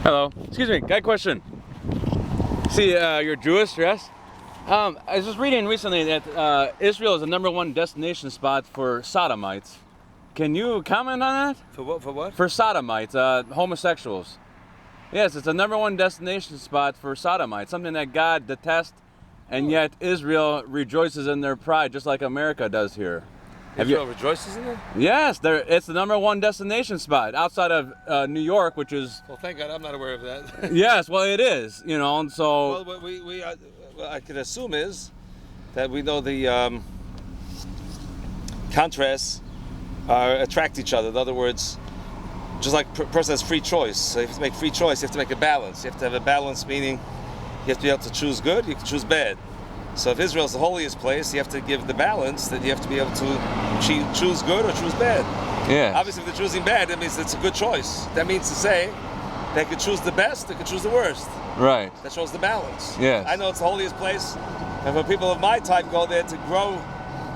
Hello. Excuse me. Got a question. See, you're Jewish, yes? I was just reading recently that Israel is the #1 destination spot for sodomites. Can you comment on that? For what? For what? For sodomites, homosexuals. Yes, it's the #1 destination spot for sodomites, something that God detests, and yet Israel rejoices in their pride, just like America does here. Israel rejoices in it? Yes, it's the #1 destination spot outside of New York, which is. Well, thank God I'm not aware of that. Yes, well, it is, you know, and so. Well, what what I can assume is that we know the contrasts attract each other. In other words, just like a person has free choice, so if you have to make free choice, you have to make a balance. You have to have a balance, meaning you have to be able to choose good, you can choose bad. So if Israel is the holiest place, you have to give the balance that you have to be able to choose good or choose bad. Yeah. Obviously, if they're choosing bad, that means it's a good choice. That means to say they could choose the best, they could choose the worst. Right. That shows the balance. Yes. I know it's the holiest place, and for people of my type go there to grow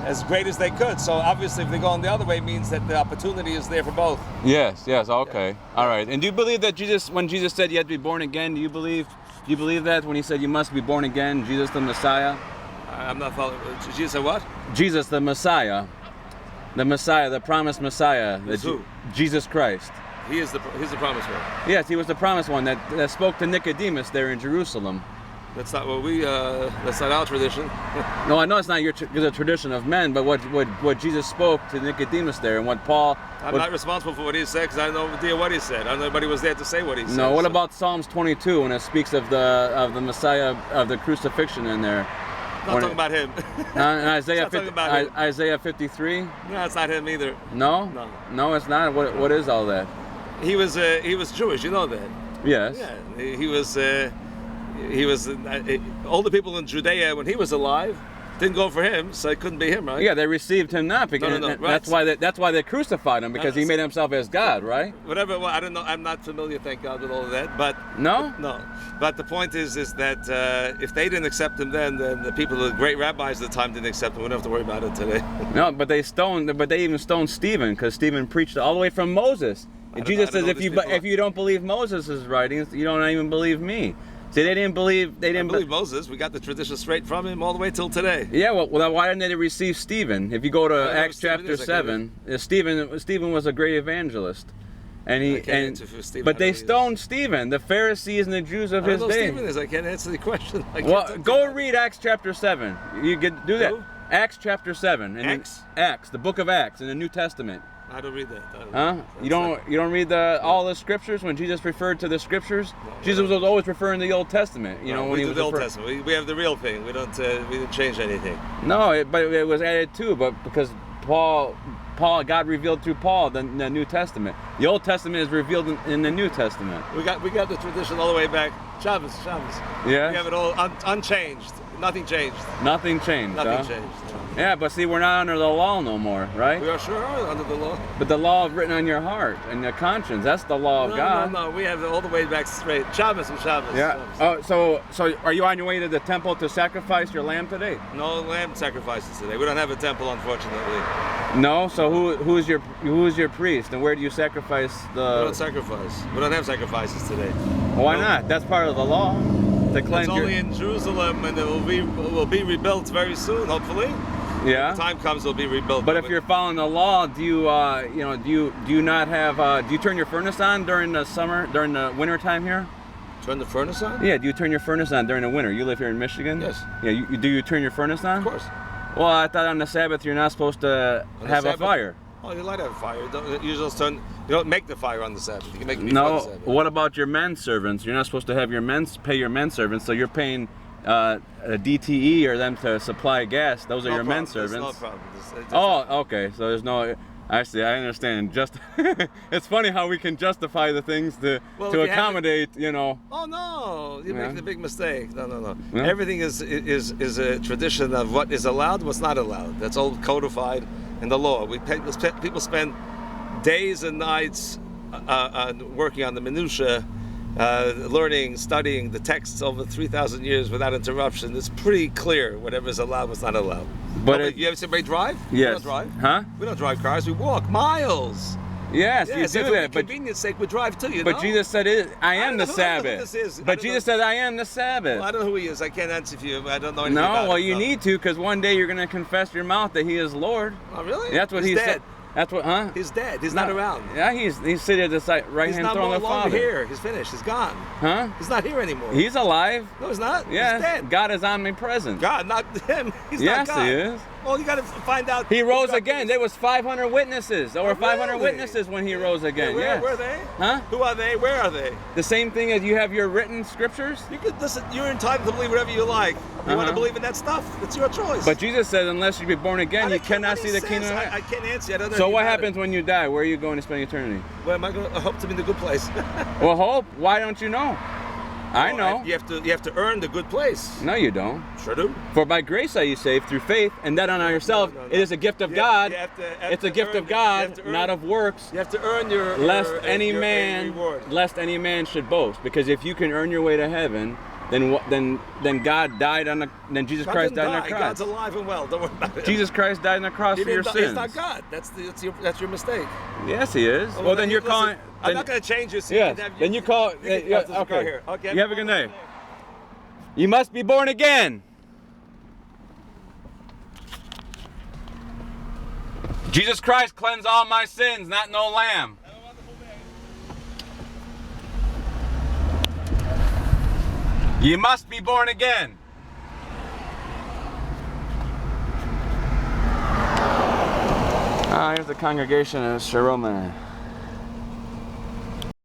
as great as they could. So obviously, if they go on the other way, it means that the opportunity is there for both. Yes, okay. All right. And do you believe that when Jesus said you had to be born again, do you believe that when he said you must be born again, Jesus the Messiah? I'm not following. Jesus said what? Jesus the Messiah. The Messiah, the promised Messiah. Who? Jesus Christ. He's the promised one. Yes, he was the promised one that spoke to Nicodemus there in Jerusalem. That's not what that's not our tradition. No, I know it's not the tradition of men, but what Jesus spoke to Nicodemus there and what Paul... I'm not responsible for what he said because I have no idea what he said. I don't know anybody was there to say what he said. No, what about Psalms 22 when it speaks of the Messiah, of the crucifixion in there? Not talking about him. Isaiah 53? No, it's not him either. No? No. No, it's not. What is all that? He was Jewish, you know that. Yes. Yeah, he was all the people in Judea when he was alive didn't go for him, so it couldn't be him, right? Yeah, they received him not because No, right. that's why they crucified him, because he made himself as God, right? Whatever. Well, I don't know. I'm not familiar, thank God, with all of that. But no. But the point is that if they didn't accept him then the people, the great rabbis at the time, didn't accept him. We don't have to worry about it today. No, but they even stoned Stephen because Stephen preached all the way from Moses. And Jesus says, if you don't believe Moses' writings, you don't even believe me. See, they didn't believe Moses. We got the tradition straight from him all the way till today. Yeah, well, why didn't they receive Stephen? If you go to Acts chapter 7, Stephen was a great evangelist, and but they stoned Stephen, the Pharisees and the Jews of his day. Stephen is. I can't answer the question. Well, go read Acts chapter 7. You can do that. Who? Acts chapter 7. Acts, the book of Acts in the New Testament. I don't read that. Huh? You don't read all the scriptures when Jesus referred to the scriptures? No, Jesus was always referring to the Old Testament. You know, when we he do was the Old Testament. We have the real thing. We didn't change anything. No, but it was added too. But because God revealed through Paul the New Testament. The Old Testament is revealed in the New Testament. We got the tradition all the way back. Shabbos. Yeah. We have it all unchanged. Nothing changed. Nothing changed. Nothing changed. Yeah, but see, we're not under the law no more, right? We are sure under the law. But the law is written on your heart and your conscience. That's the law of God. No, we have it all the way back straight. Shabbos. Yeah. Shabbos. Oh, so are you on your way to the temple to sacrifice your lamb today? No lamb sacrifices today. We don't have a temple, unfortunately. No. So who's your priest, and where do you sacrifice the? We don't sacrifice. We don't have sacrifices today. Well, why not? That's part of the law. It's only in Jerusalem, and it will be rebuilt very soon, hopefully. Yeah. When the time comes, it'll be rebuilt. But if you're following the law, do you not have? Do you turn your furnace on during the winter time here? Turn the furnace on? Yeah. Do you turn your furnace on during the winter? You live here in Michigan. Yes. Yeah. Do you turn your furnace on? Of course. Well, I thought on the Sabbath you're not supposed to have a fire. Oh, you light a fire. You don't make the fire on the Sabbath. You can make it before the Sabbath. What about your men servants? You're not supposed to have pay your men servants, so you're paying a DTE or them to supply gas. Those are your men servants. No problem. Okay. So there's no. I see. I understand. It's funny how we can justify the things to accommodate. Oh no! You're making a big mistake. No. Yeah. Everything is a tradition of what is allowed, what's not allowed. That's all codified in the law. People spend days and nights working on the minutia, learning, studying the texts over 3,000 years without interruption. It's pretty clear whatever is allowed, what's not allowed. But you ever seen anybody drive? Yes. We don't drive. Huh? We don't drive cars. We walk miles. Yes, you Yes, do for that, but convenience sake, we drive too. You but know? Jesus said, "I am the don't know who Sabbath." this is. I But don't Jesus know. said, "I am the Sabbath." Well, I don't know who he is. I can't answer for you. I don't know anything No, about well, it, you no. need to, because one day you're going to confess your mouth that He is Lord. Oh, really? That's what He's He dead. said. That's what, huh? He's dead. He's not around. Yeah, he's sitting at the right He's hand not throne no of the longer Father. here. He's finished. He's gone. Huh? He's not here anymore. He's alive. No, he's not. Yes. He's dead. God is omnipresent. God, not him. He's Yes, not God. He is. Well, you got to find out. He rose God again. is. There was 500 witnesses. There were 500 Really? witnesses when He rose again. Where Yes. were they? Huh? Who are they? Where are they? The same thing as you have your written scriptures. You could listen. You're entitled to believe whatever you like. You want to Uh-huh. believe in that stuff? It's your choice. But Jesus said, unless you be born again, I you don't care cannot what see he the says. kingdom of I heaven. can't answer. I don't know So anything what about happens it. when you die? Where are you going to spend eternity? Where am I going? I hope to be in a good place. Well, hope. Why don't you know? I know. You have to earn the good place. No, you don't. Sure do. For by grace are you saved through faith, and that on yourself. No. It is a gift of You God. have to It's a gift earn of it. You have God, to earn not it. of works. You have to earn your Lest your- any your man, reward. lest any man should boast. Because if you can earn your way to heaven, then God died on the. Then Jesus God Christ didn't died on die. the God's cross. alive and well. Don't worry about it. Jesus Christ died on the cross He for your didn't die. sins. He's not God. That's your mistake. Yes, He is. Well, then you're listen, calling. I'm then- not going to change you. So Yes. you can have, Then you call. can yeah, have this car okay. here. Okay. You have a good day. You must be born again. Jesus Christ cleansed all my sins, not no lamb. You must be born again. Here's the congregation of Sharoma.